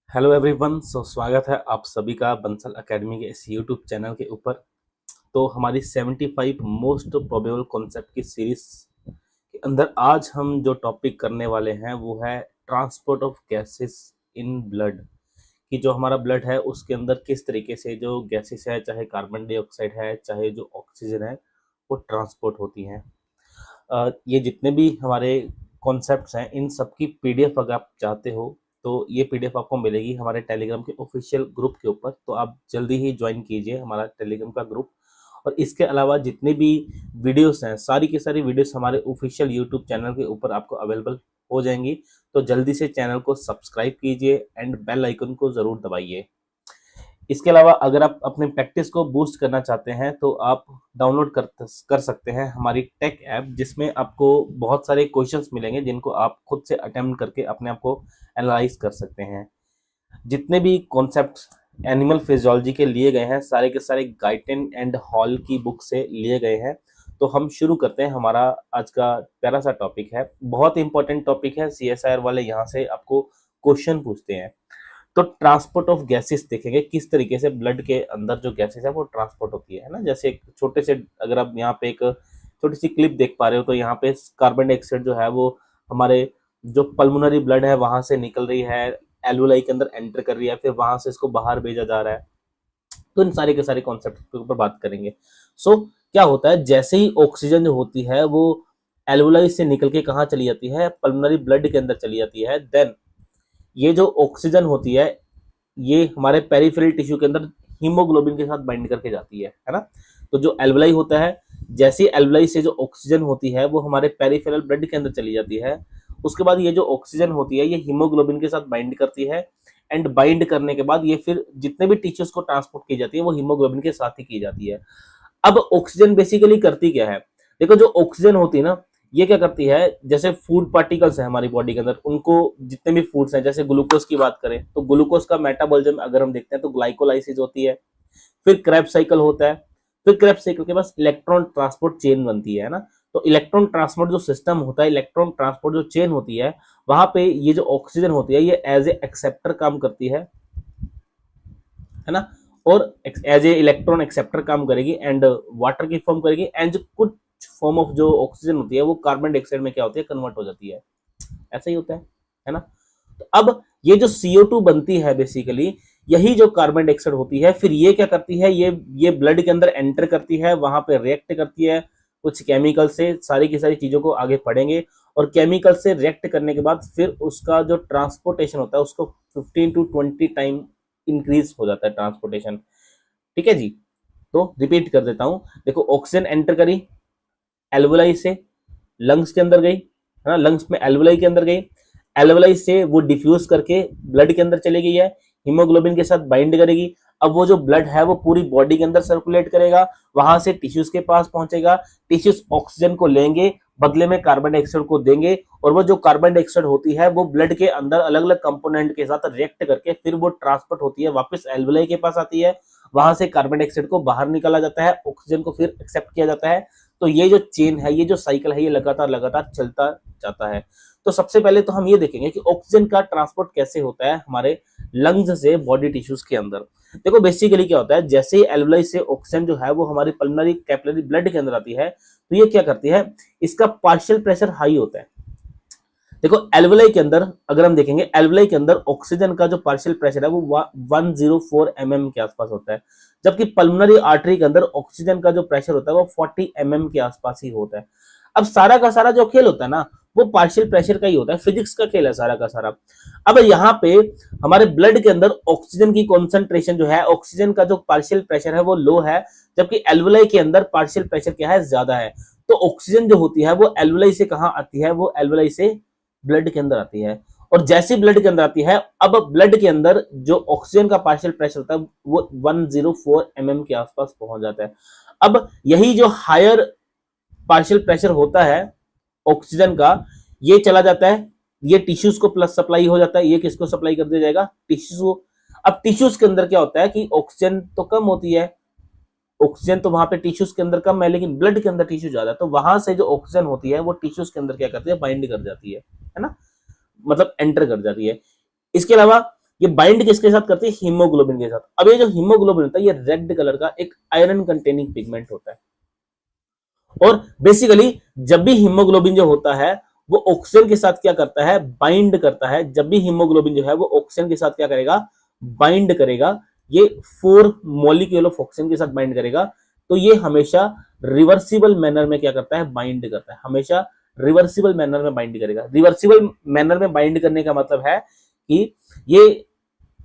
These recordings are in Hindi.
Hello everyone. स्वागत है आप सभी का बंसल एकेडमी के इस यूट्यूब चैनल के ऊपर। तो हमारी 75 मोस्ट प्रोबेबल कॉन्सेप्ट की सीरीज के अंदर आज हम जो टॉपिक करने वाले हैं वो है transport of gases in blood. कि जो हमारा ब्लड है उसके अंदर किस तरीके से जो गैसेस है, चाहे कार्बन डाइऑक्साइड है चाहे जो ऑक्सीजन है, वो ट्रांसपोर्ट होती हैं। ये जितने भी हमारे कॉन्सेप्ट्स हैं इन सब की पीडीएफ अगर आप चाहते हो तो ये पीडीएफ आपको मिलेगी हमारे टेलीग्राम के ऑफिशियल ग्रुप के ऊपर। तो आप जल्दी ही ज्वाइन कीजिए हमारा टेलीग्राम का ग्रुप। और इसके अलावा जितने भी वीडियोस हैं सारी की सारी वीडियोस हमारे ऑफिशियल यूट्यूब चैनल के ऊपर आपको अवेलेबल हो जाएंगी। तो जल्दी से चैनल को सब्सक्राइब कीजिए एंड बेल आइकन को ज़रूर दबाइए। इसके अलावा अगर आप अपने प्रैक्टिस को बूस्ट करना चाहते हैं तो आप डाउनलोड कर सकते हैं हमारी टेक ऐप, जिसमें आपको बहुत सारे क्वेश्चंस मिलेंगे जिनको आप खुद से अटेम्प्ट करके अपने आप को एनालाइज कर सकते हैं। जितने भी कॉन्सेप्ट्स एनिमल फिजियोलॉजी के लिए गए हैं सारे के सारे गाइटन एंड हॉल की बुक से लिए गए हैं। तो हम शुरू करते हैं। हमारा आज का प्यारा सा टॉपिक है, बहुत इंपॉर्टेंट टॉपिक है। सीएसआईआर वाले यहाँ से आपको क्वेश्चन पूछते हैं। तो ट्रांसपोर्ट ऑफ गैसेस देखेंगे किस तरीके से ब्लड के अंदर जो गैसेस है वो ट्रांसपोर्ट होती है ना। जैसे एक छोटे से, अगर आप यहाँ पे एक छोटी सी क्लिप देख पा रहे हो तो यहाँ पे कार्बन डाइऑक्साइड जो है वो हमारे जो पल्मोनरी ब्लड है वहां से निकल रही है, एल्वुलाई के अंदर एंटर कर रही है, फिर वहां से इसको बाहर भेजा जा रहा है। तो इन सारे के सारे कॉन्सेप्ट के ऊपर बात करेंगे। क्या होता है, जैसे ही ऑक्सीजन जो होती है वो एल्वुलाई से निकल के कहाँ चली जाती है, पल्मोनरी ब्लड के अंदर चली जाती है। देन ये जो ऑक्सीजन होती है ये हमारे पेरिफेरल टिश्यू के अंदर हीमोग्लोबिन के साथ बाइंड करके जाती है ना। तो जो एल्वुलाई होता है, जैसे एल्वुलाई से जो ऑक्सीजन होती है वो हमारे पेरिफेरल ब्लड के अंदर चली जाती है। उसके बाद ये जो ऑक्सीजन होती है ये हीमोग्लोबिन के साथ बाइंड करती है एंड बाइंड करने के बाद ये फिर जितने भी टिश्यूज को ट्रांसपोर्ट की जाती है वो हीमोग्लोबिन के साथ ही की जाती है। अब ऑक्सीजन बेसिकली करती क्या है, देखो जो ऑक्सीजन होती है ना ये क्या करती है, जैसे फूड पार्टिकल्स है हमारी बॉडी के अंदर, उनको जितने भी फूड्स हैं, जैसे ग्लूकोज की बात करें तो ग्लूकोज का मेटाबॉलिज्म अगर हम देखते हैं तो ग्लाइकोलाइसिस होती है, फिर क्रेब्स साइकिल होता है, फिर क्रेब्स साइकिल के पास इलेक्ट्रॉन ट्रांसपोर्ट चेन बनती है ना। तो इलेक्ट्रॉन ट्रांसपोर्ट जो सिस्टम होता है, इलेक्ट्रॉन ट्रांसपोर्ट जो चेन होती है, वहां पे ये जो ऑक्सीजन होती है ये एज ए एक्सेप्टर काम करती है ना। और एज ए इलेक्ट्रॉन एक्सेप्टर काम करेगी एंड वाटर की फॉर्म करेगी एंड जो कुछ फॉर्म ऑफ जो ऑक्सीजन होती है वो कार्बन डाइऑक्साइड में क्या होती है, कन्वर्ट हो जाती है। ऐसा ही होता है ना। तो अब ये जो CO2 बनती है बेसिकली यही जो कार्बन डाइऑक्साइड होती है, फिर ये क्या करती है, ये ब्लड के अंदर एंटर करती है, वहां पे रिएक्ट करती है कुछ केमिकल से। सारी की सारी चीजों को आगे पढ़ेंगे। और केमिकल से रिएक्ट करने के बाद फिर उसका जो ट्रांसपोर्टेशन होता है उसको 15 to 20 टाइम इंक्रीज हो जाता है ट्रांसपोर्टेशन। ठीक है जी। तो रिपीट कर देता हूं, देखो ऑक्सीजन एंटर करी एल्वुलाई से, लंग्स के अंदर गई है ना, लंग्स में एल्वुलाई के अंदर गई, एल्वुलाई से वो डिफ्यूज करके ब्लड के अंदर चली गई है, हीमोग्लोबिन के साथ बाइंड करेगी। अब वो जो ब्लड है वो पूरी बॉडी के अंदर सर्कुलेट करेगा, वहां से टिश्यूज के पास पहुंचेगा, टिश्यूज ऑक्सीजन को लेंगे, बदले में कार्बन डाइऑक्साइड को देंगे, और वो जो कार्बन डाइऑक्साइड होती है वो ब्लड के अंदर अलग अलग कंपोनेंट के साथ रिएक्ट करके फिर वो ट्रांसपोर्ट होती है, वापस एल्वुलाई के पास आती है, वहां से कार्बन डाइऑक्साइड को बाहर निकाला जाता है, ऑक्सीजन को फिर एक्सेप्ट किया जाता है। तो ये जो चेन है, ये जो साइकिल है, ये लगातार लगातार चलता जाता है। तो सबसे पहले तो हम ये देखेंगे कि ऑक्सीजन का ट्रांसपोर्ट कैसे होता है हमारे लंग्स से बॉडी टिश्यूज के अंदर। देखो बेसिकली क्या होता है, जैसे ही एल्वुलाई से ऑक्सीजन जो है वो हमारी पल्मोनरी कैपिलरी ब्लड के अंदर आती है तो ये क्या करती है, इसका पार्शियल प्रेशर हाई होता है। देखो एल्वुलाई के अंदर अगर हम देखेंगे, एल्वुलाई के अंदर ऑक्सीजन का जो पार्शियल प्रेशर है वो 104 mm के आसपास होता है, जबकि पल्मोनरी आर्टरी के अंदर ऑक्सीजन का जो प्रेशर होता है वो 40 mm के आसपास ही होता है। अब सारा का सारा जो खेल होता है ना वो पार्शियल प्रेशर का ही होता है, फिजिक्स का खेल है सारा का सारा। अब यहाँ पे हमारे ब्लड के अंदर ऑक्सीजन की कॉन्सेंट्रेशन जो है, ऑक्सीजन का जो पार्शियल प्रेशर है वो लो है, जबकि एल्वुलाई के अंदर पार्शियल प्रेशर क्या है, ज्यादा है। तो ऑक्सीजन जो होती है वो एल्वुलाई से कहाँ आती है, वो एल्वुलाई से ब्लड के अंदर आती है। और जैसे ब्लड के अंदर आती है, अब ब्लड के अंदर जो ऑक्सीजन का पार्शियल प्रेशर होता है वो 104 mm के आसपास पहुंच जाता है। अब यही जो हायर पार्शियल प्रेशर होता है ऑक्सीजन का, ये चला जाता है, ये टिश्यूज को प्लस सप्लाई हो जाता है, ये किसको सप्लाई कर दिया जाएगा, टिश्यूज को। अब टिश्यूज के अंदर क्या होता है कि ऑक्सीजन तो कम होती है, ऑक्सीजन तो वहां पे टिश्यूज के अंदर कम है, लेकिन ब्लड के अंदर टिश्यू ज्यादा है, तो वहां से जो ऑक्सीजन होती है वो टिश्यूज के अंदर क्या करती है, बाइंड कर जाती है ना, मतलब एंटर कर जाती है। इसके अलावा ये बाइंड किसके साथ करती है, हीमोग्लोबिन के साथ। अब ये जो हीमोग्लोबिन होता है ये रेड कलर का एक आयरन कंटेनिंग पिगमेंट होता है, और बेसिकली जब भी हीमोग्लोबिन जो होता है वो ऑक्सीजन के साथ क्या करता है, बाइंड करता है। जब भी हीमोग्लोबिन जो है वो ऑक्सीजन के साथ क्या करेगा, बाइंड करेगा, ये 4 मॉलिक्यूल ऑफ ऑक्सीजन के साथ बाइंड करेगा, तो ये हमेशा रिवर्सिबल मैनर में क्या करता है, बाइंड करता है, हमेशा रिवर्सिबल मैनर में बाइंड करेगा। रिवर्सिबल मैनर में बाइंड करने का मतलब है कि ये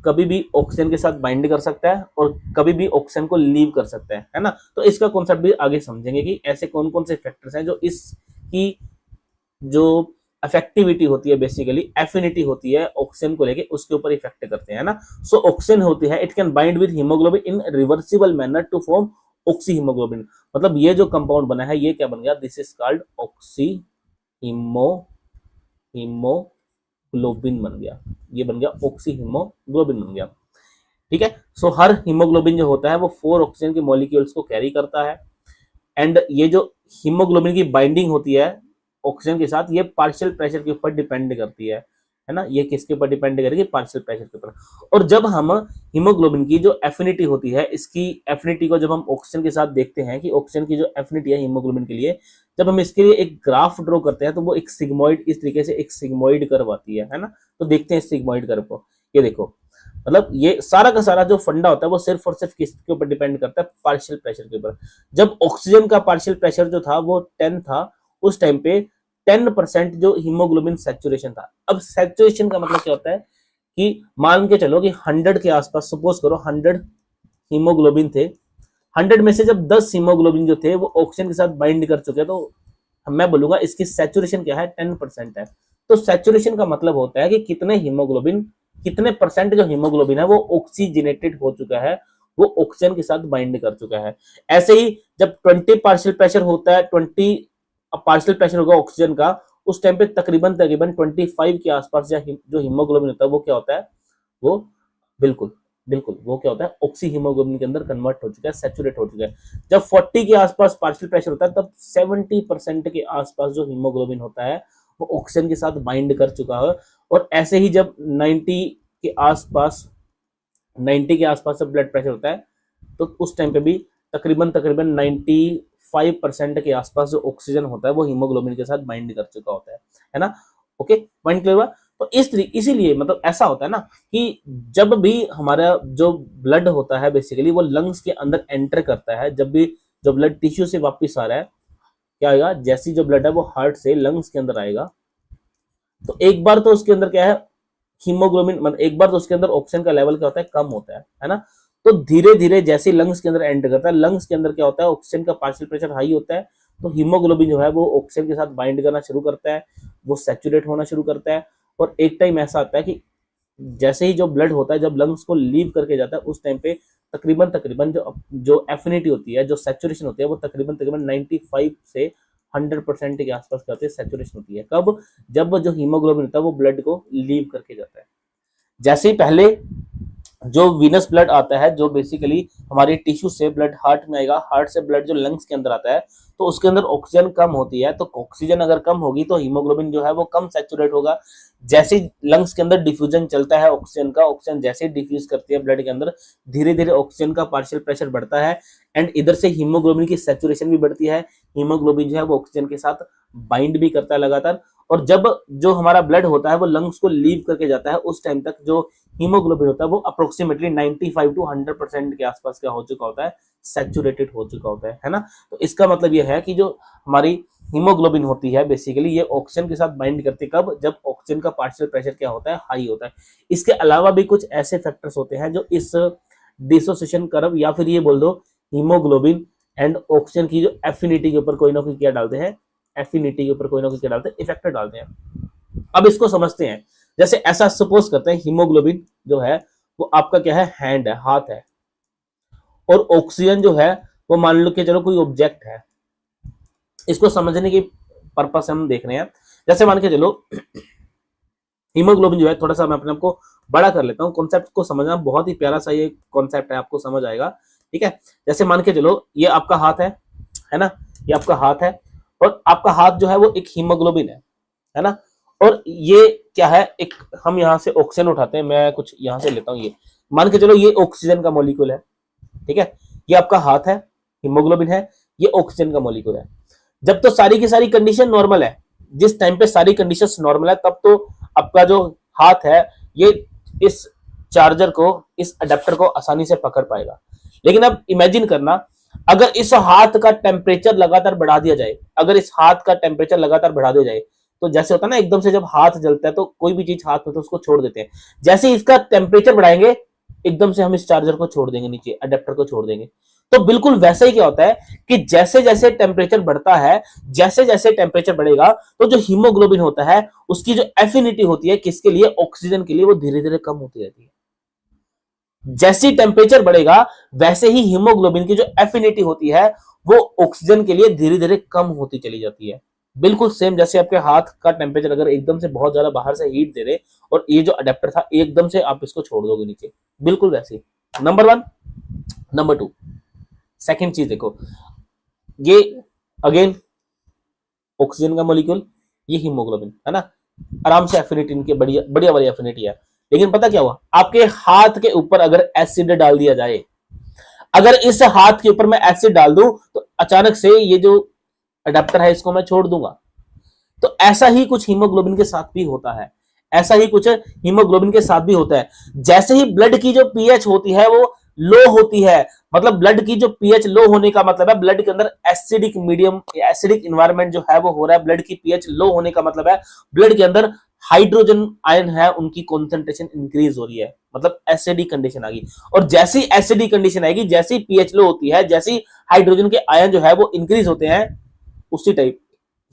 कभी भी ऑक्सीजन के साथ बाइंड कर सकता है और कभी भी ऑक्सीजन को लीव कर सकता है ना। तो इसका कॉन्सेप्ट भी आगे समझेंगे कि ऐसे कौन कौन से फैक्टर्स हैं जो इसकी जो अफेक्टिविटी होती है, बेसिकली एफिनिटी होती है ऑक्सीजन को लेके, उसके ऊपर इफेक्ट करते हैं ना। सो ऑक्सीजन होती है, it can bind with haemoglobin in reversible manner to form oxyhaemoglobin. मतलब ये जो कंपाउंड बना है ये क्या बन गया, this is called oxy haemoglobin बन गया, ये बन गया ऑक्सी हीमोग्लोबिन बन गया। ठीक है। सो हर हीमोग्लोबिन जो होता है वो 4 ऑक्सीजन के मॉलिक्यूल्स को कैरी करता है, एंड ये जो हीमोग्लोबिन की बाइंडिंग होती है ऑक्सीजन के साथ ये पार्शियल प्रेशर के ऊपर डिपेंड करती है ना। ये किसके ऊपर डिपेंड करेगी, पार्शियल प्रेशर के ऊपर। और जब हम हीमोग्लोबिन की जो एफिनिटी होती है, इसकी एफिनिटी को जब हम ऑक्सीजन के साथ देखते हैं कि ऑक्सीजन की जो एफिनिटी है हीमोग्लोबिन के लिए, जब हम इसके लिए एक ग्राफ ड्रॉ करते हैं तो वो एक सिग्मोइड, इस तरीके से एक सिग्मोइड कर्व आती है ना। तो देखते हैं सिग्मोइड कर्व को, ये देखो, मतलब ये सारा का सारा जो फंडा होता है वो सिर्फ और सिर्फ किसके ऊपर डिपेंड करता है, पार्शियल प्रेशर के ऊपर। जब ऑक्सीजन का पार्शियल प्रेशर जो था वो 10 था, उस टाइम पे 10% जो हीमोग्लोबिन सैचुरेशन था। अब सैचुरेशन का मतलब क्या होता है कि मान के चलो कि 100 के आसपास, सपोज करो 100 हीमोग्लोबिन थे, 100 में से जब 10 हीमोग्लोबिन जो थे वो ऑक्सीजन के साथ बाइंड कर चुके, तो मैं बोलूंगा इसकी सैचुरेशन क्या है, 10% है। तो सैचुरेशन का मतलब होता है कि कितने हीमोग्लोबिन, कितने परसेंट जो हीमोग्लोबिन है वो ऑक्सीजनेटेड हो चुका है, वो ऑक्सीजन के साथ बाइंड कर चुका है। ऐसे ही जब 20 पार्शियल प्रेशर होता है, 20 पार्शियल प्रेशर होगा ऑक्सीजन का, उस टाइम पे तकरीबन 25 के आसपास जो हीमोग्लोबिन होता है वो क्या होता है, वो बिल्कुल बिल्कुल वो क्या होता है, ऑक्सी हीमोग्लोबिन के अंदर कन्वर्ट हो चुका है, सैचुरेट हो चुका है। जब 40 के आसपास पार्शियल प्रेशर होता है तब 70% के आसपास जो हीमोग्लोबिन होता है वो ऑक्सीजन के साथ बाइंड कर चुका है। और ऐसे ही जब 90 के आसपास, 90 के आसपास जब ब्लड प्रेशर होता है तो उस टाइम पे भी तकरीबन 95% के आसपास जो ऑक्सीजन होता है वो हीमोग्लोबिन के साथ बाइंड कर चुका होता है ना। ओके, पॉइंट क्लियर हुआ। तो इसीलिए मतलब ऐसा होता है ना कि जब भी हमारा जो ब्लड होता है बेसिकली वो लंग्स के अंदर एंटर करता है, जब भी जो ब्लड टिश्यू से वापस आ रहा है क्या आएगा, जैसी जो ब्लड है वो हार्ट से लंग्स के अंदर आएगा, तो एक बार तो उसके अंदर क्या है, हीमोग्लोबिन, मतलब एक बार तो उसके अंदर ऑक्सीजन का लेवल क्या होता है, कम होता है ना। तो धीरे धीरे जैसे लंग्स के अंदर एंटर करता है, लंग्स के अंदर क्या होता है, ऑक्सीजन का पार्शियल प्रेशर हाई होता है, तो हीमोग्लोबिन जो है वो ऑक्सीजन के साथ बाइंड करना शुरू करता है, वो सैचुरेट होना शुरू करता है। और एक टाइम ऐसा आता है कि जैसे ही जो ब्लड होता है जब लंग्स को लीव करके जाता है उस टाइम पे तकरीबन जो एफिनिटी होती है, जो सैचुरेशन होती है वो तकरीबन 95 से 100% के आसपास क्या होती है, सैचुरेशन होती है। कब, जब जो हीमोग्लोबिन होता है वो ब्लड को लीव करके जाता है। जैसे ही पहले जो वीनस ब्लड आता है, जो बेसिकली हमारे टिश्यू से ब्लड हार्ट में आएगा, हार्ट से ब्लड जो लंग्स के अंदर आता है तो उसके अंदर ऑक्सीजन कम होती है, तो ऑक्सीजन अगर कम होगी तो हीमोग्लोबिन जो है वो कम सैचुरेट होगा। जैसे लंग्स के अंदर डिफ्यूजन चलता है ऑक्सीजन का, ऑक्सीजन जैसे डिफ्यूज करती है ब्लड के अंदर, धीरे धीरे ऑक्सीजन का पार्शियल प्रेशर बढ़ता है एंड इधर से हीमोग्लोबिन की सैचुरेशन भी बढ़ती है। हीमोग्लोबिन जो है वो ऑक्सीजन के साथ बाइंड भी करता है लगातार, और जब जो हमारा ब्लड होता है वो लंग्स को लीव करके जाता है उस टाइम तक जो हीमोग्लोबिन होता है वो अप्रोक्सीमेटली 95 टू 100% के आसपास क्या हो चुका होता है, सैचुरेटेड हो चुका होता है ना। तो इसका मतलब यह है कि जो हमारी हीमोग्लोबिन होती है बेसिकली ये ऑक्सीजन के साथ बाइंड करती है, कब, जब ऑक्सीजन का पार्शियल प्रेशर क्या होता है, हाई होता है। इसके अलावा भी कुछ ऐसे फैक्टर्स होते हैं जो इस डिसोसिएशन कर्व या फिर ये बोल दो हीमोग्लोबिन एंड ऑक्सीजन की जो एफिनिटी के ऊपर कोई ना कोई क्या डालते हैं, एफिनिटी के ऊपर कोई ना कोई क्या डालते हैं, इफेक्ट डालते हैं। अब इसको समझते हैं। जैसे ऐसा सपोज करते हैं हीमोग्लोबिन जो है वो आपका क्या है, हैंड है, हाथ है, और ऑक्सीजन जो है वो मान लो कि चलो कोई ऑब्जेक्ट है। इसको समझने की पर्पस हम देख रहे हैं। जैसे मान के चलो हीमोग्लोबिन जो है, थोड़ा सा मैं अपने आप को बड़ा कर लेता हूँ, कॉन्सेप्ट को समझना बहुत ही प्यारा सा ये कॉन्सेप्ट है, आपको समझ आएगा। ठीक है, जैसे मान के चलो ये आपका हाथ है ना, ये आपका हाथ है और आपका हाथ जो है वो एक हीमोग्लोबिन है ना। और ये क्या है, एक हम यहाँ से ऑक्सीजन उठाते हैं, मैं कुछ यहाँ से लेता हूँ, ये मान के चलो ये ऑक्सीजन का मॉलिक्यूल है, ठीक है, ये आपका हाथ है, हीमोग्लोबिन है, ये ऑक्सीजन का मॉलिक्यूल है। जब तो सारी की सारी कंडीशन नॉर्मल है, जिस टाइम पे सारी कंडीशंस नॉर्मल है, तब तो आपका जो हाथ है ये इस चार्जर को, इस अडेप्टर को आसानी से पकड़ पाएगा। लेकिन अब इमेजिन करना, अगर इस हाथ का टेम्परेचर लगातार बढ़ा दिया जाए, अगर इस हाथ का टेम्परेचर लगातार बढ़ा दिया जाए, तो जैसे होता है ना, एकदम से जब हाथ जलता है तो कोई भी चीज हाथ में तो उसको छोड़ देते हैं, जैसे ही इसका टेम्परेचर बढ़ाएंगे एकदम से हम इस चार्जर को छोड़ देंगे, नीचे अडेप्टर को छोड़ देंगे। तो बिल्कुल वैसा ही क्या होता है कि जैसे जैसे टेम्परेचर बढ़ता है, जैसे जैसे टेम्परेचर बढ़ेगा, तो जो हीमोग्लोबिन होता है उसकी जो एफिनिटी होती है किसके लिए, ऑक्सीजन के लिए, वो धीरे धीरे कम होती रहती है। जैसे टेम्परेचर बढ़ेगा वैसे ही हीमोग्लोबिन की जो एफिनिटी होती है वो ऑक्सीजन के लिए धीरे धीरे कम होती चली जाती है। बिल्कुल सेम जैसे आपके हाथ का टेम्परेचर अगर एकदम से बहुत ज्यादा बाहर से हीट दे दे और ये जो अडेप्टर था एकदम से आप इसको छोड़ दोगे नीचे, बिल्कुल वैसे ही। Number one. Number two, second चीज देखो, ये अगेन ऑक्सीजन का मॉलिक्यूल, ये हीमोग्लोबिन है ना, आराम से एफिनिटी इनके बढ़िया बढ़िया वाली एफिनिटी है। लेकिन पता क्या हुआ, आपके हाथ के ऊपर अगर एसिड डाल दिया जाए, अगर इस हाथ के ऊपर मैं एसिड डाल दूं तो अचानक से ये जो अडेप्टर है इसको मैं छोड़ दूंगा। तो ऐसा ही कुछ हीमोग्लोबिन के साथ भी होता है, ऐसा ही कुछ हीमोग्लोबिन के साथ भी होता है। जैसे ही ब्लड की जो पीएच होती है वो लो होती है, मतलब ब्लड की जो पीएच लो होने का मतलब है ब्लड के अंदर एसिडिक मीडियम, एसिडिक इन्वायरमेंट जो है वो हो रहा है, ब्लड की पीएच लो होने का मतलब है ब्लड के अंदर हाइड्रोजन आयन है उनकी कॉन्सेंट्रेशन इंक्रीज हो रही है, मतलब एसिडिक कंडीशन आ गई। और जैसी एसिडिक कंडीशन आएगी, जैसी पीएच लो होती है, जैसी हाइड्रोजन के आयन जो है वो इंक्रीज होते हैं, उसी टाइप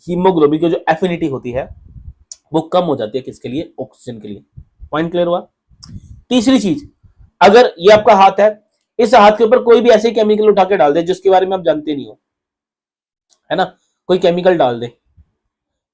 हीमोग्लोबिन की जो एफिनिटी होती है वो कम हो जाती है, किसके लिए, ऑक्सीजन के लिए। पॉइंट क्लियर हुआ। तीसरी चीज, अगर ये आपका हाथ है, इस हाथ के ऊपर कोई भी ऐसे केमिकल उठा के डाल दे जिसके बारे में आप जानते नहीं हो, है ना, कोई केमिकल डाल दे,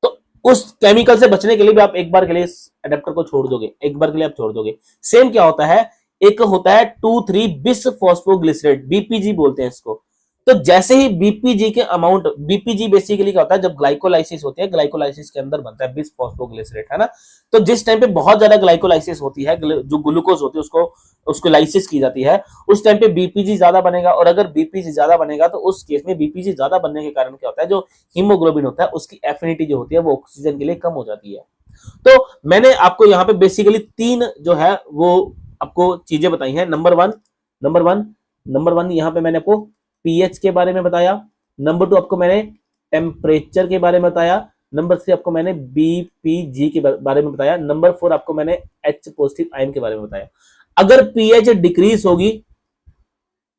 तो उस केमिकल से बचने के लिए भी आप एक बार के लिए इस अडेप्टर को छोड़ दोगे, एक बार के लिए आप छोड़ दोगे। सेम क्या होता है, एक होता है 2,3 बिस फॉस्फोग्लिसरेट, बीपीजी बोलते हैं इसको। तो जैसे ही बीपीजी के अमाउंट, बीपीजी बेसिकली क्या होता है, जब ग्लाइकोलाइसिस होती है, ग्लाइकोलाइसिस के अंदर बनता है बिस फॉस्फोग्लिसरेट, है ना। तो जिस टाइम पे बहुत ज्यादा ग्लाइकोलाइसिस होती है, जो ग्लूकोज होती है उसको उसको लाइसिस की जाती है, उस टाइम पे बीपीजी ज्यादा बनेगा। और अगर बीपीजी ज्यादा बनेगा तो उस केस में बीपीजी ज्यादा बनने के कारण क्या होता है, जो हीमोग्लोबिन होता है उसकी एफिनिटी जो होती है वो ऑक्सीजन के लिए कम हो जाती है। तो मैंने आपको यहाँ पे बेसिकली तीन जो है वो आपको चीजें बताई हैं। नंबर वन यहाँ पे मैंने आपको पीएच के बारे में बताया। नंबर टू आपको मैंने टेम्परेचर के बारे में बताया। नंबर थ्री आपको मैंने बीपीजी के बारे में बताया। नंबर फोर आपको मैंने एच पॉजिटिव आयन के बारे में बताया। अगर पीएच डिक्रीज होगी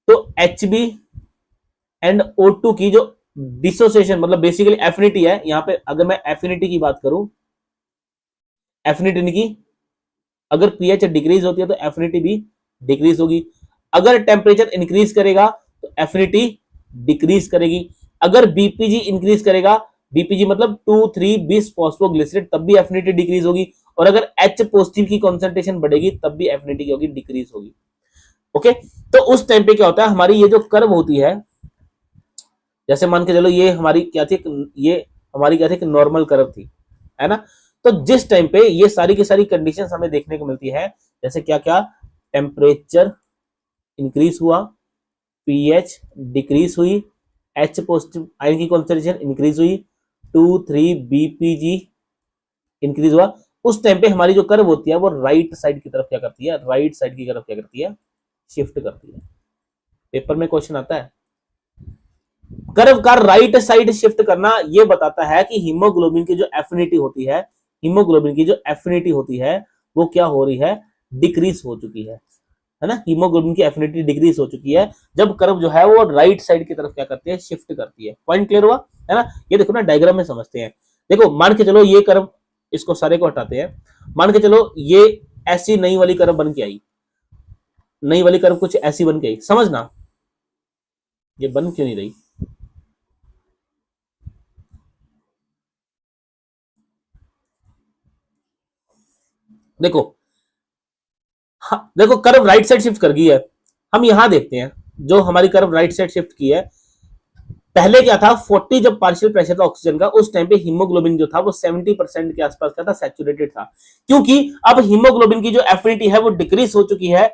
तो एच बी एंड O2 की जो डिसोसिएशन, मतलब बेसिकली एफिनिटी है, यहां पे अगर मैं एफिनिटी की बात करूं, एफिनिटी की अगर पीएच डिक्रीज होती है तो एफिनिटी भी डिक्रीज होगी। अगर टेम्परेचर इंक्रीज करेगा तो एफिनिटी डिक्रीज करेगी। अगर बीपीजी इंक्रीज करेगा, बीपीजी मतलब 2,3 बिस फॉस्फोग्लिसरेट, तब भी एफिनिटी डिक्रीज होगी। और अगर एच पॉजिटिव की कॉन्सेंट्रेशन बढ़ेगी तब भी एफिनिटी होगी डिक्रीज होगी। ओके, तो उस टाइम पे क्या होता है, हमारी ये जो कर्व होती है, जैसे मान के चलो ये हमारी क्या थी, ये हमारी क्या थी, नॉर्मल कर्व थी, है ना। तो जिस टाइम पे ये सारी की सारी कंडीशंस हमें देखने को मिलती है, जैसे क्या क्या, टेम्परेचर इंक्रीज हुआ, पीएच डिक्रीज हुई, एच पॉजिटिव आयन की कॉन्सेंट्रेशन इंक्रीज हुई, 2,3 बीपीजी इंक्रीज हुआ, उस टाइम पे हमारी जो कर्व होती है वो राइट साइड की तरफ क्या करती है, राइट साइड की तरफ क्या करती है, शिफ्ट करती है। पेपर में क्वेश्चन आता है, कर्व का राइट साइड शिफ्ट करना यह बताता है कि हीमोग्लोबिन की जो एफिनिटी होती है, हीमोग्लोबिन की जो एफिनिटी होती है वो क्या हो रही है, डिक्रीज हो चुकी है ना। हीमोग्लोबिन की एफिनिटी डिक्रीज हो चुकी है जब कर्व जो है वो राइट साइड की तरफ क्या करती है, शिफ्ट करती है। पॉइंट क्लियर हुआ, है ना। ये देखो ना, डायग्राम में समझते हैं। देखो मान के चलो ये कर्व, इसको सारे को हटाते हैं, मान के चलो ये ऐसी नई वाली कर्व बन के आई, नई वाली कर्व कुछ ऐसी बन के आई, समझना ये बन क्यों नहीं रही। देखो, हाँ देखो, कर्व राइट साइड शिफ्ट कर गई है। हम यहां देखते हैं, जो हमारी कर्व राइट साइड शिफ्ट की है, पहले क्या था 40 जब पार्शियल प्रेशर था ऑक्सीजन का, उस टाइम पे हीमोग्लोबिन जो था वो 70% के आसपास का था, सैचुरेटेड था। क्योंकि अब हीमोग्लोबिन की जो एफिनिटी है वो डिक्रीज हो चुकी है,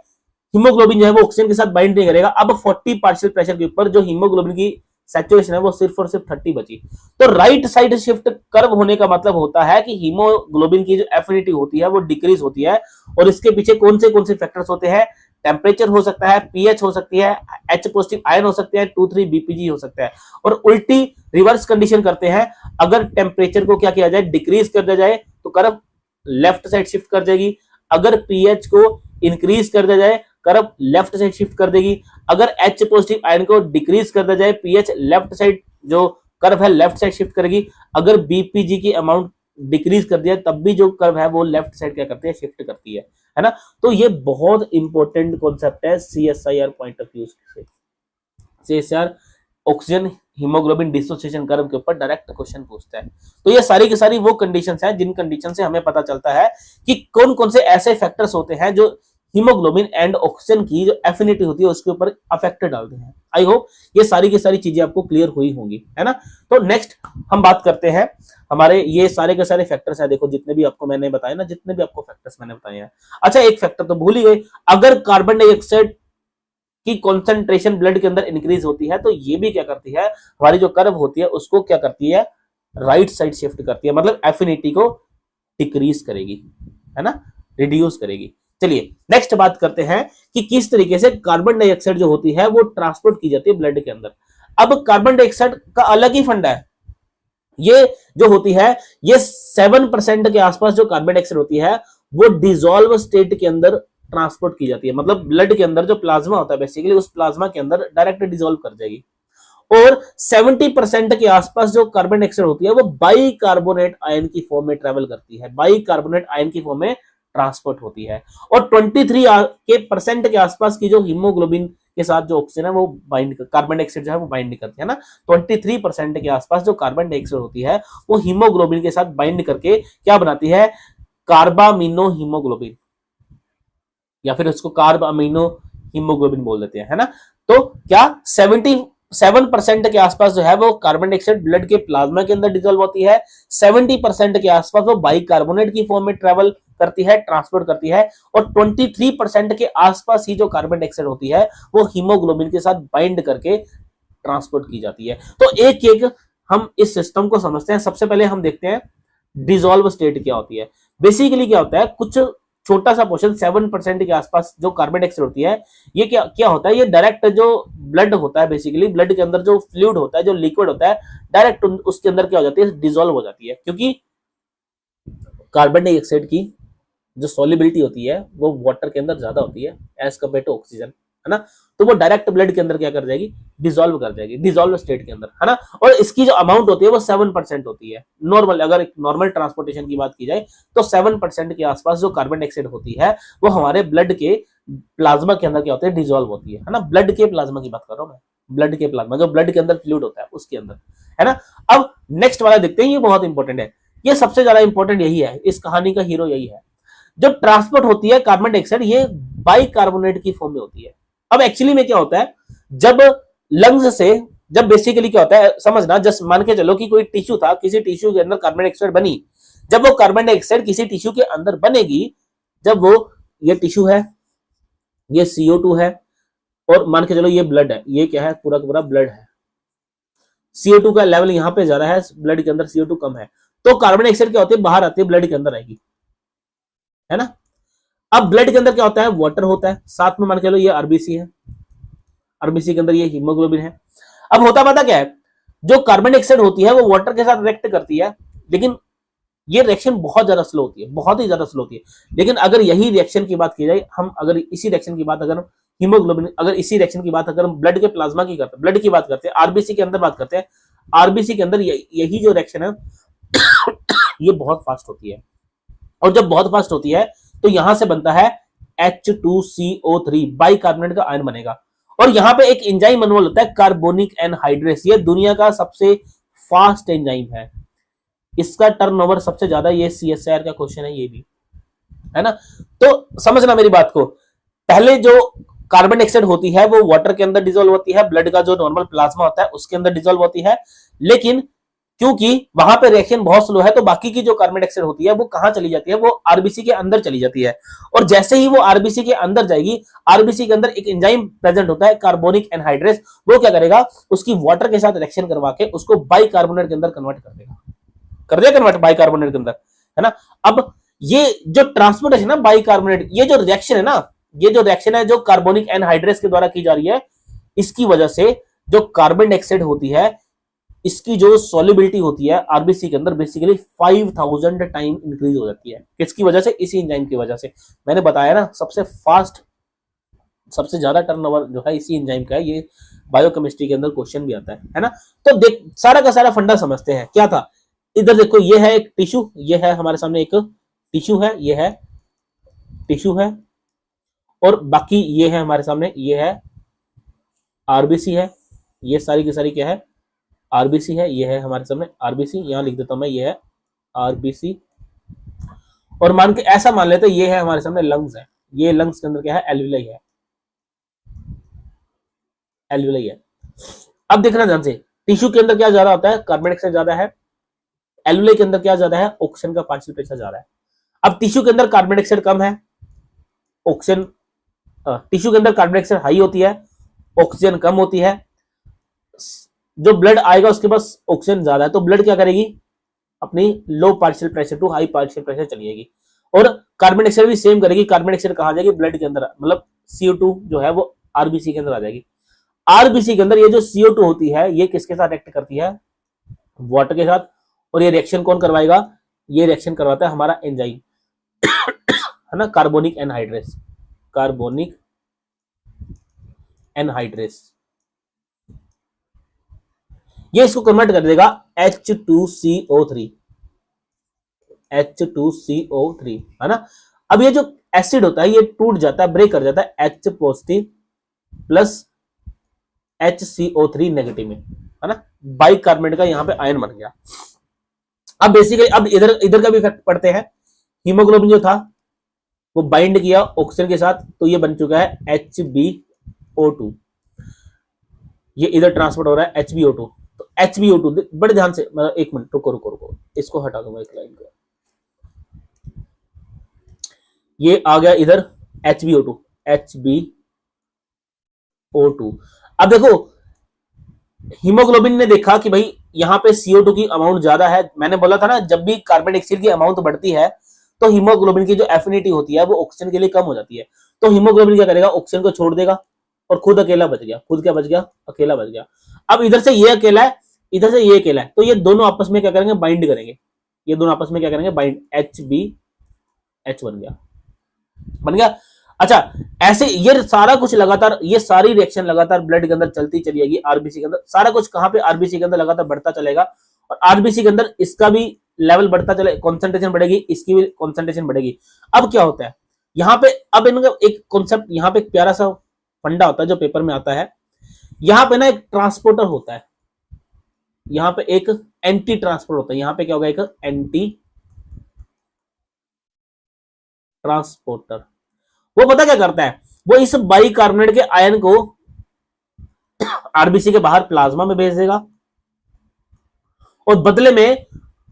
हीमोग्लोबिन जो है वो ऑक्सीजन के साथ बाइंड नहीं करेगा। अब 40 पार्शियल प्रेशर के ऊपर जो हीमोग्लोबिन की सैचुरेशन है वो सिर्फ और सिर्फ 30 बची। तो राइट साइड शिफ्ट कर्व होने का मतलब होता है कि हीमोग्लोबिन की जो एफिनिटी होती है वो डिक्रीज होती है। और इसके पीछे कौन से फैक्टर्स होते हैं? टेम्परेचर हो सकता है, पीएच हो सकती है, एच पॉजिटिव आयन हो सकते हैं, 2,3 बीपीजी हो सकता है। और उल्टी रिवर्स कंडीशन करते हैं, अगर टेम्परेचर को क्या किया जाए, डिक्रीज कर दिया जाए तो कर्व लेफ्ट साइड शिफ्ट कर जाएगी। अगर पीएच को इंक्रीज कर दिया जाए, कर्व लेफ्ट साइड शिफ्ट कर देगी। अगर एच पॉजिटिव आयन को डिक्रीज कर दिया जाए, पीएच लेफ्ट साइड जो कर्व है लेफ्ट साइड शिफ्ट करेगी। अगर बीपीजी की अमाउंट डिक्रीज कर दिया तब भी जो कर्व है वो लेफ्ट साइड क्या करती है, शिफ्ट करती है ना। तो ये बहुत इंपॉर्टेंट कॉन्सेप्ट है सीएसआईआर पॉइंट ऑफ व्यू से। CSIR oxygen haemoglobin dissociation curve के ऊपर डायरेक्ट क्वेश्चन पूछता है। तो ये सारी की सारी वो कंडीशंस हैं जिन कंडीशन से हमें पता चलता है कि कौन कौन से ऐसे फैक्टर्स होते हैं जो हीमोग्लोबिन एंड ऑक्सीजन की जो एफिनिटी होती है उसके ऊपर अफेक्ट डालते हैं। आई होप ये सारी की सारी चीजें आपको क्लियर हुई होंगी, है ना। तो नेक्स्ट हम बात करते हैं, हमारे ये सारे के सारे फैक्टर्स हैं, देखो जितने भी आपको मैंने बताए ना, जितने भी आपको फैक्टर्स मैंने बताए हैं। अच्छा, एक फैक्टर तो भूल ही गए, अगर कार्बन डाइऑक्साइड की कॉन्सेंट्रेशन ब्लड के अंदर इंक्रीज होती है तो ये भी क्या करती है, हमारी जो कर्व होती है उसको क्या करती है, राइट साइड शिफ्ट करती है, मतलब एफिनिटी को डिक्रीज करेगी, है ना, रिड्यूस करेगी। चलिए नेक्स्ट बात करते हैं कि किस तरीके से कार्बन डाइऑक्साइड जो होती है वो ट्रांसपोर्ट की जाती है ब्लड के अंदर। अब कार्बन डाइऑक्साइड का अलग ही फंडा है, ये जो होती है ये 7% के आसपास जो कार्बन डाइऑक्साइड होती है वो डिसॉल्व स्टेट के अंदर ट्रांसपोर्ट की जाती है, मतलब ब्लड के अंदर जो प्लाज्मा होता है बेसिकली उस प्लाज्मा के अंदर डायरेक्ट डिसॉल्व कर जाएगी। और 70% के आसपास जो कार्बन डाइऑक्साइड होती है वो बाइकार्बोनेट आयन की फॉर्म में ट्रेवल करती है, बाइकार्बोनेट आयन की फॉर्म में ट्रांसपोर्ट होती है। और 23% के आसपास की जो हीमोग्लोबिन के साथ जो ऑक्सीजन है वो बाइंड, कार्बन डाइऑक्साइड जो है वो बाइंड करती है ना। 23% के आसपास जो कार्बन डाइऑक्साइड होती है वो हीमोग्लोबिन के साथ बाइंड करके क्या बनाती है, कार्बामिनो हीमोग्लोबिन, या फिर उसको कार्ब अमीनो हीमोग्लोबिन बोल देते हैं, है ना। तो क्या 77% के आसपास जो है वो कार्बन डाइऑक्साइड ब्लड के प्लाज्मा के अंदर डिसॉल्व होती है, 70% के आसपास वो बाइकार्बोनेट की फॉर्म में ट्रेवल करती है, ट्रांसपोर्ट करती है। और 23% के आसपास ही जो कार्बन डाइऑक्साइड होती है वो हीमोग्लोबिन के साथ बाइंड करके ट्रांसपोर्ट की जाती है। तो एक एक हम इस सिस्टम को समझते हैं। सबसे पहले हम देखते हैं डिसॉल्व स्टेट क्या होती है। बेसिकली क्या होता है, कुछ छोटा सा पोर्शन 7% के आसपास जो कार्बन डाइऑक्साइड होती है ये क्या क्या होता है, ये डायरेक्ट जो ब्लड होता है, बेसिकली ब्लड के अंदर जो फ्लूइड होता है, जो लिक्विड होता है, डायरेक्ट उसके अंदर क्या हो जाती है, डिसॉल्व हो जाती है। क्योंकि कार्बन डाइऑक्साइड की जो सॉल्युबिलिटी होती है वो वाटर के अंदर ज्यादा होती है एज कम्पेयर टू ऑक्सीजन, है ना। तो वो डायरेक्ट ब्लड के अंदर क्या कर जाएगी, डिसॉल्व कर जाएगी, डिसॉल्व स्टेट के अंदर, है ना। और इसकी जो अमाउंट होती है वो 7% होती है नॉर्मल, अगर नॉर्मल ट्रांसपोर्टेशन की बात की जाए तो 7% के आसपास जो कार्बन डाइऑक्साइड होती है वो हमारे ब्लड के प्लाज्मा के अंदर क्या होती है, डिसॉल्व होती है ना। ब्लड के प्लाज्मा की बात कर रहा हूं मैं, ब्लड के प्लाज्मा, जो ब्लड के अंदर फ्लूइड होता है उसके अंदर, है ना। अब नेक्स्ट वाला देखते हैं, ये बहुत इंपॉर्टेंट है, ये सबसे ज्यादा इंपॉर्टेंट यही है, इस कहानी का हीरो यही है। जब ट्रांसपोर्ट होती है कार्बन डाइऑक्साइड ये बाइकार्बोनेट की फॉर्म में होती है। अब एक्चुअली में क्या होता है, जब लंग्स से, जब बेसिकली क्या होता है समझना, जस्ट मान के चलो कि कोई टिश्यू था, किसी टिश्यू के अंदर कार्बन डाइऑक्साइड बनी, जब वो कार्बन डाइऑक्साइड किसी टिश्यू के अंदर बनेगी, जब वो, ये टिश्यू है, ये CO2 है, और मान के चलो ये ब्लड है, ये क्या है, पूरा का पूरा ब्लड है। CO2 का लेवल यहाँ पे ज्यादा है, ब्लड के अंदर CO2 कम है, तो कार्बन डाइऑक्साइड क्या होती है, बाहर आती है, ब्लड के अंदर आएगी, है ना। अब ब्लड के अंदर क्या होता है, वाटर होता है, साथ में मान के लो ये आरबीसी है, आरबीसी के अंदर ये हीमोग्लोबिन है। अब होता पता क्या है, जो कार्बन डाइऑक्साइड होती है वो वाटर के साथ रिएक्ट करती है, लेकिन ये रिएक्शन बहुत ज्यादा स्लो होती है, बहुत ही ज्यादा स्लो होती है। लेकिन अगर यही रिएक्शन की बात की जाए, हम अगर इसी रिएक्शन की बात, अगर हीमोग्लोबिन, अगर इसी रिएक्शन की बात अगर हम ब्लड के प्लाज्मा की करते हैं, ब्लड की बात करते हैं, आरबीसी के अंदर बात करते हैं, आरबीसी के अंदर यही जो रिएक्शन है ये बहुत फास्ट होती है। और जब बहुत फास्ट होती है तो यहां से बनता है H2CO3, बाइकार्बोनेट का आयन बनेगा। और यहां पे एक एंजाइम इन्वॉल्व होता है, कार्बोनिक एनहाइड्रेस, ये दुनिया का सबसे फास्ट एंजाइम है, इसका टर्नओवर सबसे ज्यादा, ये CSIR का क्वेश्चन है ये भी, है ना। तो समझना मेरी बात को, पहले जो कार्बन डाइऑक्साइड होती है वो वाटर के अंदर डिजोल्व होती है, ब्लड का जो नॉर्मल प्लाज्मा होता है उसके अंदर डिजोल्व होती है, लेकिन क्योंकि वहां पे रिएक्शन बहुत स्लो है तो बाकी की जो कार्बन डाइऑक्साइड होती है वो कहां चली जाती है, वो आरबीसी के अंदर चली जाती है। और जैसे ही वो आरबीसी के अंदर जाएगी, आरबीसी के अंदर एक एंजाइम प्रेजेंट होता है कार्बोनिक एनहाइड्रेस, वो क्या करेगा, उसकी वाटर के साथ रिएक्शन करवा के उसको बाइकार्बोनेट के अंदर कन्वर्ट कर देगा, कर दिया कन्वर्ट बाइकार्बोनेट के अंदर, है ना। अब ये जो ट्रांसपोर्टेशन है बाइकार्बोनेट, ये जो रिएक्शन है ना, ये जो रिएक्शन है जो कार्बोनिक एनहाइड्रेस के द्वारा की जा रही है, इसकी वजह से जो कार्बन डाइऑक्साइड होती है इसकी जो सॉल्युबिलिटी होती है आरबीसी के अंदर बेसिकली 5000 टाइम इंक्रीज हो जाती है। किसकी वजह से? इसी एंजाइम की वजह से। मैंने बताया ना सबसे फास्ट, सबसे ज्यादा टर्नओवर जो है इसी एंजाइम का है। ये बायोकेमिस्ट्री के अंदर क्वेश्चन भी आता है ना। तो देख सारा का सारा फंडा समझते हैं क्या था। इधर देखो ये है एक टिश्यू, ये है हमारे सामने एक टिश्यू है, ये है टिश्यू है, और बाकी ये है हमारे सामने, ये है आरबीसी है, ये सारी की सारी क्या है, आरबीसी है, ये है हमारे सामने आरबीसी, यहां लिख देता हूं मैं, ये है आरबीसी। और मान के ऐसा मान लेते ये है हमारे सामने लंग्स है, ये लंग्स के अंदर क्या है, एल्विलाई है, एल्विलाई है। अब देखना ध्यान से, टिश्यू के अंदर क्या ज्यादा होता है, कार्बन डाइऑक्साइड ज्यादा है, एल्विलाई के अंदर क्या ज्यादा है, ऑक्सीजन का पार्शियल प्रेशर ज्यादा है। अब टिश्यू के अंदर कार्बन डाइऑक्साइड कम है, ऑक्सीजन, टिश्यू के अंदर कार्बन डाइऑक्साइड हाई होती है, ऑक्सीजन कम होती है, जो ब्लड आएगा उसके पास ऑक्सीजन ज्यादा है, तो ब्लड क्या करेगी, अपनी low partial pressure to high partial pressure चली जाएगी। और कार्बन डाइऑक्साइड भी सेम करेगी, कार्बन डाइऑक्साइड कहां जाएगी, ब्लड के अंदर, मतलब CO2 जो है वो आरबीसी के अंदर आ जाएगी। आरबीसी के अंदर ये जो CO2 होती है ये किसके साथ एक्ट करती है, वाटर के साथ। और ये रिएक्शन कौन करवाएगा, ये रिएक्शन करवाता है हमारा एंजाइम है ना, कार्बोनिक एनहाइड्रेस, कार्बोनिक एनहाइड्रेस। ये इसको कन्वर्ट कर देगा H2CO3, H2CO3 है ना। अब ये जो एसिड होता है ये टूट जाता है, ब्रेक कर जाता है H positive plus HCO3 negative में, है ना। बाइकार्बोनेट का यहां पे आयन बन गया। अब बेसिकली अब इधर इधर का भी इफेक्ट पड़ते हैं। हीमोग्लोबिन जो था वो बाइंड किया ऑक्सीजन के साथ, तो ये बन चुका है HbO2, ये इधर ट्रांसपोर्ट हो रहा है HbO2। तो HbO2 बड़े ध्यान से, मतलब एक मिनट रुको रुको रुको, इसको हटा दूंगा एक लाइन को। ये आ गया इधर HbO2, HbO2। अब देखो हीमोग्लोबिन ने देखा कि भाई यहाँ पे CO2 की अमाउंट ज्यादा है। मैंने बोला था ना जब भी कार्बन डाइऑक्साइड की अमाउंट बढ़ती है तो हीमोग्लोबिन की जो एफिनिटी होती है वो ऑक्सीजन के लिए कम हो जाती है। तो हीमोग्लोबिन क्या करेगा, ऑक्सीजन को छोड़ देगा और खुद अकेला बच गया। खुद क्या बच गया, अकेला बच गया। अब इधर से ये अकेला है, इधर से ये अकेला है, तो ये दोनों आपस में क्या करेंगे, बाइंड करेंगे। ये दोनों आपस में क्या करेंगे, बाइंड, HbH बन गया, बन गया। अच्छा ऐसे ये सारा कुछ लगातार, ये सारी रिएक्शन लगातार ब्लड के अंदर चलती चली जाएगी, आरबीसी के अंदर सारा कुछ कहां पे, आरबीसी के अंदर लगातार बढ़ता चलेगा। और आरबीसी के अंदर इसका भी लेवल बढ़ता चले, कॉन्सेंट्रेशन बढ़ेगी, इसकी भी कॉन्सेंट्रेशन बढ़ेगी। अब क्या होता है यहाँ पे, अब इनका एक कॉन्सेप्ट, यहाँ पे एक प्यारा सा फंडा होता है जो पेपर में आता है। यहाँ पे ना एक ट्रांसपोर्टर होता है, यहाँ पे एक एंटी ट्रांसपोर्ट होता है। यहाँ पे क्या होगा, एक एंटी ट्रांसपोर्टर। वो पता क्या करता है, वो इस बाइकार्बोनेट के आयन को आरबीसी के बाहर प्लाज्मा में भेज देगा और बदले में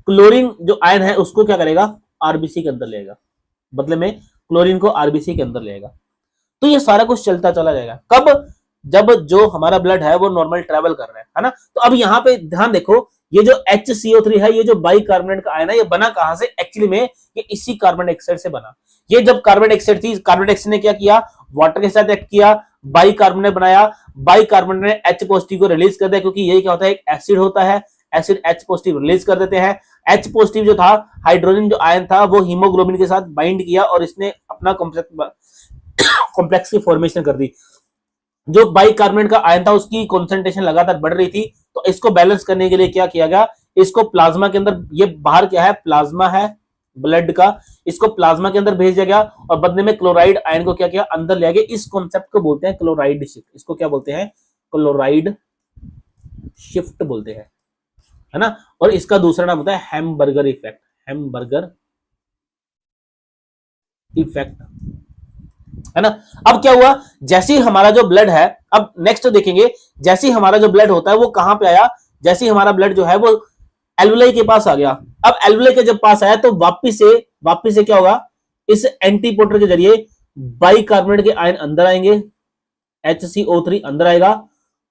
क्लोरीन जो आयन है उसको क्या करेगा, आरबीसी के अंदर लेगा, बदले में क्लोरीन को आरबीसी के अंदर लेगा। तो ये सारा कुछ चलता चला जाएगा। कब, जब जो हमारा ब्लड है वो नॉर्मल ट्रेवल कर रहा है ना। तो अब यहाँ पे ध्यान देखो, ये जो HCO3 है, ये जो बाइकार्बोनेट का आयन है, ये बना कहां से, एक्चुअली में ये इसी कार्बन डाइऑक्साइड से बना। ये जब कार्बन डाइऑक्साइड थी, कार्बन डाइऑक्साइड ने क्या किया, वाटर के साथ एक्ट किया, बाइकार्बोनेट बनाया, बाइकार्बोनेट ने H पॉजिटिव को रिलीज कर दिया, क्योंकि यही क्या होता है, एक एसिड होता है, एसिड H पॉजिटिव रिलीज कर देते हैं। H पॉजिटिव जो था, हाइड्रोजन जो आयन था वो हीमोग्लोबिन के साथ बाइंड किया और इसने अपना कॉम्प्लेक्स की फॉर्मेशन कर दी। जो बाइकार्बोनेट का आयन था उसकी कॉन्सेंट्रेशन लगातार बढ़ रही थी, तो इसको बैलेंस करने के लिए क्या किया गया, इसको प्लाज्मा के अंदर, ये बाहर क्या है, प्लाज्मा है ब्लड का, इसको प्लाज्मा के अंदर भेजा गया और बदले में क्लोराइड आयन को क्या किया, अंदर ले गया। इस कॉन्सेप्ट को बोलते हैं क्लोराइड शिफ्ट। इसको क्या बोलते हैं, क्लोराइड शिफ्ट बोलते हैं, है ना। और इसका दूसरा नाम होता है हैमबर्गर इफेक्ट, हैमबर्गर इफेक्ट, है ना। अब क्या हुआ, जैसे ही हमारा जो ब्लड है, अब नेक्स्ट देखेंगे, जैसे ही हमारा जो ब्लड होता है वो कहां पे आया, जैसे ही हमारा ब्लड जो है वो एल्वुलाई के पास आ गया। अब एल्वुलाई के जब पास आया तो वापिस से क्या होगा, इस एंटीपोटर के जरिए बाइकार्बोनेट के आयन अंदर आएंगे, HCO3 अंदर आएगा,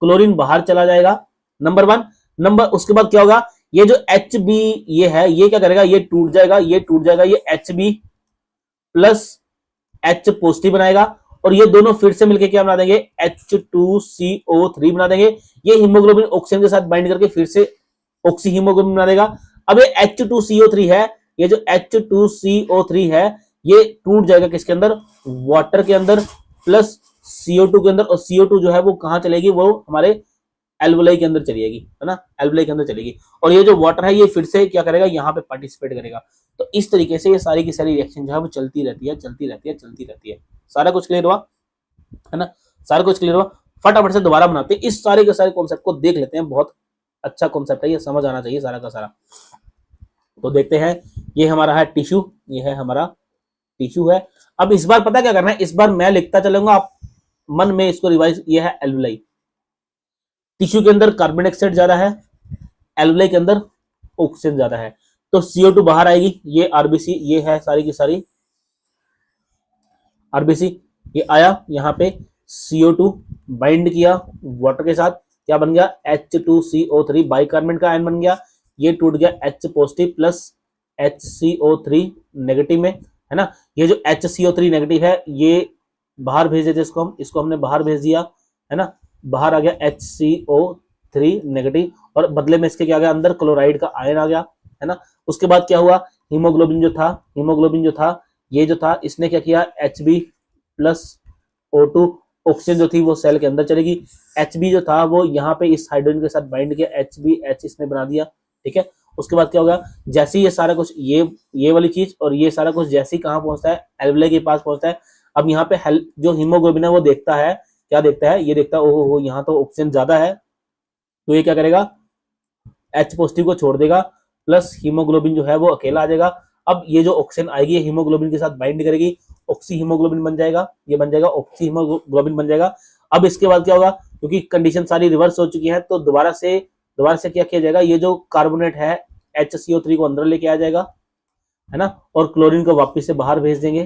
क्लोरीन बाहर चला जाएगा, नंबर 1। उसके बाद क्या होगा, ये जो HB ये है, ये क्या करेगा, ये टूट जाएगा, ये HB प्लस H पॉजिटिव बनाएगा, और ये दोनों फिर से मिलकर क्या बना देंगे, H2CO3 बना देंगे। ये हीमोग्लोबिन ऑक्सीजन के साथ बाइंड करके फिर से ऑक्सी हीमोग्लोबिन बना देगा। अब ये H2CO3 है, ये जो H2CO3 है ये टूट जाएगा किसके अंदर, वाटर के अंदर प्लस CO2 के अंदर, और CO2 जो है वो कहां चलेगी, वो हमारे एल्वुलाई के अंदर चलेगी, है ना, एल्वुलाई के अंदर चलेगी। और ये जो वाटर है ये फिर से क्या करेगा, यहाँ पे पार्टिसिपेट करेगा। तो इस तरीके से ये सारी की सारी रिएक्शन जो है वो चलती रहती है। सारा कुछ क्लियर हुआ, है ना, सारा कुछ क्लियर हुआ। फटाफट से दोबारा बनाते हैं, इस सारे के सारे कॉन्सेप्ट को देख लेते हैं। बहुत अच्छा कॉन्सेप्ट है, ये समझ आना चाहिए सारा का सारा। तो देखते हैं, ये हमारा है टिश्यू, ये है हमारा टिश्यू है। अब इस बार पता क्या करना है, इस बार मैं लिखता चलूंगा, आप मन में इसको रिवाइज, ये है एल्वुलाई। टिश्यू के अंदर कार्बन डाइऑक्साइड ज्यादा है, एल्वुलाई के अंदर ऑक्सीजन ज्यादा है, तो CO2 बाहर आएगी। ये RBC, ये है सारी की सारी RBC, ये आया यहाँ पे, CO2 बाइंड किया वाटर के साथ, क्या बन गया, H2CO3 बाइकार्बोनेट का आयन बन गया। ये टूट गया H positive plus HCO3 negative में, है ना। ये जो HCO3 नेगेटिव है ये बाहर भेज देते इसको हमने बाहर भेज दिया, है ना, बाहर आ गया HCO3 नेगेटिव, और बदले में इसके क्या आ गया, अंदर क्लोराइड का आयन आ गया, है ना। उसके बाद क्या हुआ, हीमोग्लोबिन जो था ये जो था, इसने क्या किया, HB प्लस O2, ऑक्सीजन जो थी वो सेल के अंदर चलेगी। HB जो था वो यहाँ पे इस हाइड्रोजन के साथ बाइंड किया, HBH इसने बना दिया, ठीक है। उसके बाद क्या होगा, जैसे ये सारा कुछ, ये वाली चीज और ये सारा कुछ जैसे ही कहाँ पहुंचता है, एल्वुलाई के पास पहुंचता है। अब यहाँ पे जो हीमोग्लोबिन है वो देखता है, क्या देखता है, ये देखता है, ओहो यहाँ तो ऑक्सीजन ज्यादा है, तो ये क्या करेगा, H पॉजिटिव को छोड़ देगा, प्लस हीमोग्लोबिन जो है वो अकेला आ जाएगा। अब ये जो ऑक्सीजन आएगी हीमोग्लोबिन के साथ बाइंड करेगी, ऑक्सी हीमोग्लोबिन बन जाएगा, ये बन जाएगा ऑक्सी हीमोग्लोबिन बन जाएगा। अब इसके बाद क्या होगा, क्योंकि कंडीशन सारी रिवर्स हो चुकी है, तो दोबारा से क्या किया जाएगा, ये जो कार्बोनेट है HCO3 को अंदर लेके आ जाएगा, है ना, और क्लोरीन को वापस से बाहर भेज देंगे।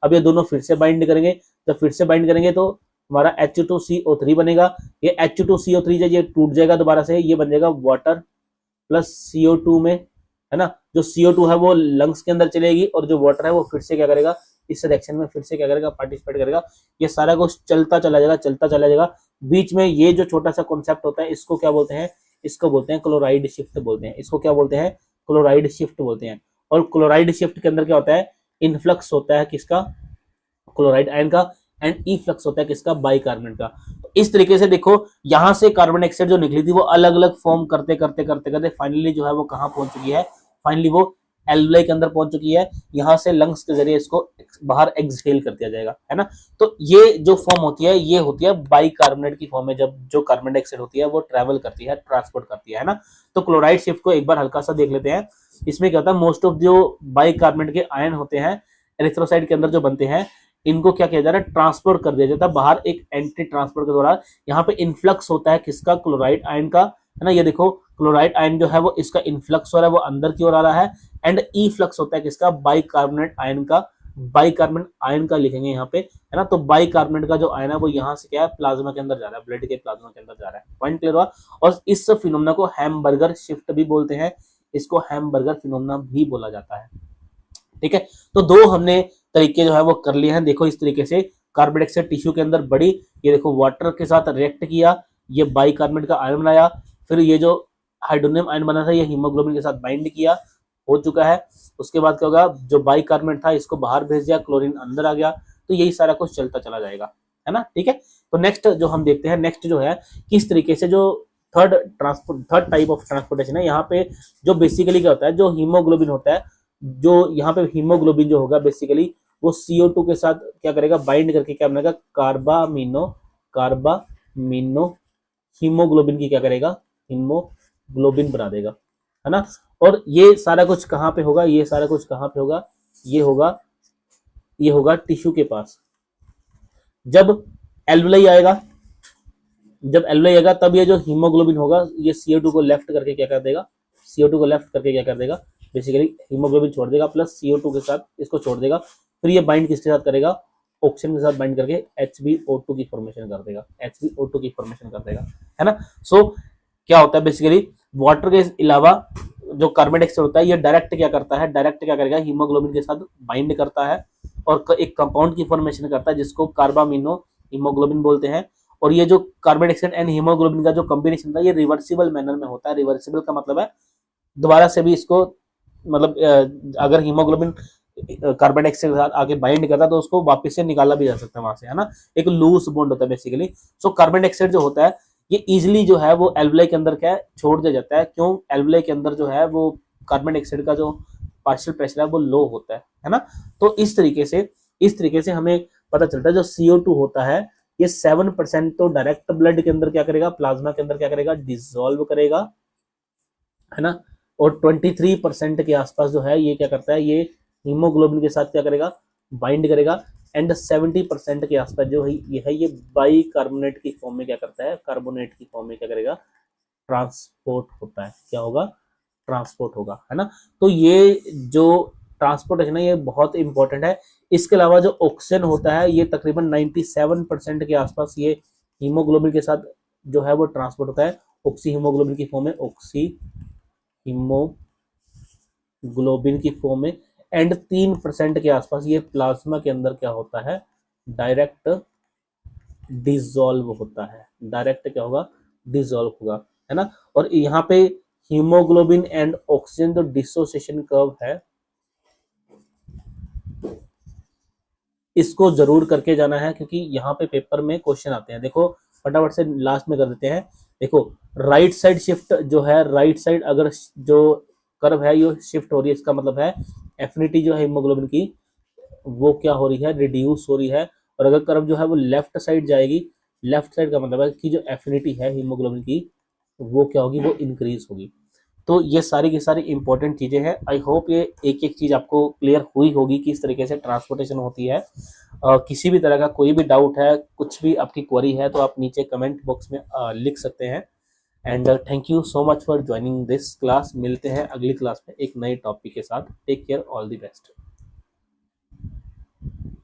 अब ये दोनों फिर से बाइंड करेंगे, जब फिर से बाइंड करेंगे तो हमारा H2CO3 बनेगा। ये H2CO3 जो ये टूट जाएगा दोबारा से, ये बन जाएगा वाटर प्लस CO2 में, है ना। जो CO2 है वो लंग्स के अंदर चलेगी, और जो वाटर है वो फिर से क्या करेगा, इस रिएक्शन में फिर से क्या करेगा, पार्टिसिपेट करेगा। ये सारा कुछ चलता चला जाएगा। बीच में ये जो छोटा सा कॉन्सेप्ट होता है, इसको क्या बोलते हैं, इसको बोलते हैं क्लोराइड शिफ्ट बोलते हैं। इसको क्या बोलते हैं, क्लोराइड शिफ्ट बोलते हैं। और क्लोराइड शिफ्ट के अंदर क्या होता है, इनफ्लक्स होता है किसका, क्लोराइड आयन का, एंड इफ्लक्स होता है किसका, बाइकार्बोनेट का। तो इस तरीके से देखो, यहां से कार्बन डाइऑक्साइड जो निकली थी वो अलग अलग फॉर्म करते फाइनली जो है वो कहां पहुंच चुकी है, फाइनली वो एल्वुलाई के अंदर पहुंच चुकी है। यहां से लंग्स के जरिए इसको बाहर एक्सहेल कर दिया जाएगा, है ना। तो ये जो फॉर्म होती है, ये होती है बाइकार्बोनेट की फॉर्म में, जब जो कार्बन डाइऑक्साइड होती है वो ट्रैवल करती है, ट्रांसपोर्ट करती है ना। तो क्लोराइड शिफ्ट को एक बार हल्का सा देख लेते हैं। इसमें क्या होता है, मोस्ट ऑफ जो बाइकार्बोनेट के आयन होते हैं एरिथ्रोसाइट के अंदर जो बनते हैं, इनको क्या किया जा रहा है, ट्रांसपोर्ट कर दिया जाता है बाहर एक एंटी ट्रांसपोर्ट के द्वारा। यहाँ पे इनफ्लक्स होता है किसका, क्लोराइड आयन का, है ना। ये देखो क्लोराइड आयन जो है वो इसका इनफ्लक्स हो रहा है, वो अंदर की ओर आ रहा है। एंड ई फ्लक्स होता है किसका, बाइकार्बोनेट आयन का, बाइकार्बोनेट आयन का लिखेंगे यहाँ पे, है ना। तो बाइकार्बोनेट का जो आयन है वो यहाँ से क्या है, प्लाज्मा के अंदर जा रहा है, ब्लड के प्लाज्मा के अंदर जा रहा है। पॉइंट क्लियर हुआ। और इस फिनोमेना को हैमबर्गर शिफ्ट भी बोलते हैं, इसको हैमबर्गर फिनोमेना भी बोला जाता है, ठीक है। तो दो हमने तरीके जो है वो कर लिए हैं। देखो इस तरीके से कार्बन डाइऑक्साइड टिश्यू के अंदर बढ़ी, ये देखो वाटर के साथ रिएक्ट किया, ये बाइकार्बोनेट का आयन बनाया, फिर ये जो हाइड्रोनियम आयन बना था ये हीमोग्लोबिन के साथ बाइंड किया, हो चुका है। उसके बाद क्या होगा, जो बाइकार्बोनेट था इसको बाहर भेज दिया, क्लोरीन अंदर आ गया। तो यही सारा कुछ चलता चला जाएगा, है ना, ठीक है। तो नेक्स्ट जो हम देखते हैं, नेक्स्ट जो है किस तरीके से जो थर्ड टाइप ऑफ ट्रांसपोर्टेशन है, यहाँ पे जो बेसिकली क्या होता है, जो हीमोग्लोबिन होता है, जो यहाँ पे हीमोग्लोबिन जो होगा बेसिकली वो CO2 के साथ क्या करेगा, बाइंड करके क्या बनेगा, कार्बामिनो हीमोग्लोबिन की क्या करेगा, हीमोग्लोबिन बना देगा, है ना। और ये सारा कुछ कहाँ पे होगा, ये सारा कुछ कहाँ पे होगा, ये होगा ये होगा टिश्यू के पास। जब एल्वुलाई आएगा, जब एल्वुलाई आएगा तब ये जो हीमोग्लोबिन होगा ये CO2 को लेफ्ट करके क्या कर देगा, CO2 को लेफ्ट करके क्या कर देगा, बेसिकली हीमोग्लोबिन छोड़ देगा प्लस CO2 के साथ इसको छोड़ देगा। फिर ये बाइंड किसके साथ करेगा, ऑक्सीजन के साथ बाइंड करके HbO2 की फॉर्मेशन कर देगा, HbO2 की फॉर्मेशन कर देगा, है ना। सो क्या होता है बेसिकली, वाटर के अलावा जो कार्बन डाइऑक्साइड होता है ये डायरेक्ट क्या करता है, डायरेक्ट क्या करेगा, हीमोग्लोबिन के साथ बाइंड करता है और एक कंपाउंड की फॉर्मेशन करता है जिसको कार्बामिनो हीमोग्लोबिन बोलते हैं। और ये जो कार्बन डाइऑक्साइड एंड हीमोग्लोबिन का जो कॉम्बिनेशन था ये रिवर्सिबल मैनर में होता है। रिवर्सिबल का मतलब है दोबारा से भी इसको, मतलब अगर हीमोग्लोबिन कार्बन डाइऑक्साइड के साथ आके बाइंड करता है तो उसको वापस से निकाला भी जा सकता है वहां से, है ना। एक लूज बॉन्ड होता है बेसिकली। सो कार्बन डाइऑक्साइड जो होता है ये इजिली जो है वो एल्वुलाई के अंदर क्या है, छोड़ दिया जाता है। क्यों, एल्वुलाई के अंदर जो है वो कार्बन डाइऑक्साइड का जो पार्शियल प्रेशर है वो लो होता है ना। तो इस तरीके से हमें पता चलता है जो CO2 होता है ये 7% तो डायरेक्ट ब्लड के अंदर क्या करेगा, प्लाज्मा के अंदर क्या करेगा, डिसॉल्व करेगा, है ना। और 23% के आसपास जो है ये क्या करता है, ये हीमोग्लोबिन के साथ क्या करेगा, बाइंड करेगा। एंड 70% के आसपास जो है ये बाई कार्बोनेट की फॉर्म में क्या करता है, कार्बोनेट की फॉर्म में क्या करेगा, ट्रांसपोर्ट होता है। क्या होगा, ट्रांसपोर्ट होगा, है ना। तो ये जो ट्रांसपोर्टेशन है ये बहुत इंपॉर्टेंट है। इसके अलावा जो ऑक्सीजन होता है ये तकरीबन 97% के आसपास ये हीमोग्लोबिन के साथ जो है वो ट्रांसपोर्ट होता है, ऑक्सी हीमोग्लोबिन की फॉर्म में, ऑक्सी हीमोग्लोबिन की फॉर्म में। एंड 3% के आसपास ये प्लाज्मा के अंदर क्या होता है, डायरेक्ट डिसॉल्व होता है। डायरेक्ट क्या होगा, डिसॉल्व होगा, है ना। और यहाँ पे हीमोग्लोबिन एंड ऑक्सीजन जो डिसोसिएशन कर्व है इसको जरूर करके जाना है क्योंकि यहाँ पे पेपर में क्वेश्चन आते हैं। देखो फटाफट से लास्ट में कर देते हैं। देखो राइट साइड शिफ्ट जो है, राइट साइड अगर जो कर्व है ये शिफ्ट हो रही है, इसका मतलब है एफिनिटी जो है हीमोग्लोबिन की वो क्या हो रही है, रिड्यूस हो रही है। और अगर कर्व जो है वो लेफ्ट साइड जाएगी, लेफ्ट साइड का मतलब है कि जो एफिनिटी है हीमोग्लोबिन की वो क्या होगी, वो इंक्रीज होगी। तो ये सारी की सारी इंपॉर्टेंट चीजें हैं। आई होप ये एक एक चीज आपको क्लियर हुई होगी कि इस तरीके से ट्रांसपोर्टेशन होती है। किसी भी तरह का कोई भी डाउट है, कुछ भी आपकी क्वेरी है तो आप नीचे कमेंट बॉक्स में लिख सकते हैं। And thank you so much for joining this class. मिलते हैं अगली क्लास में एक नए टॉपिक के साथ। Take care, all the best.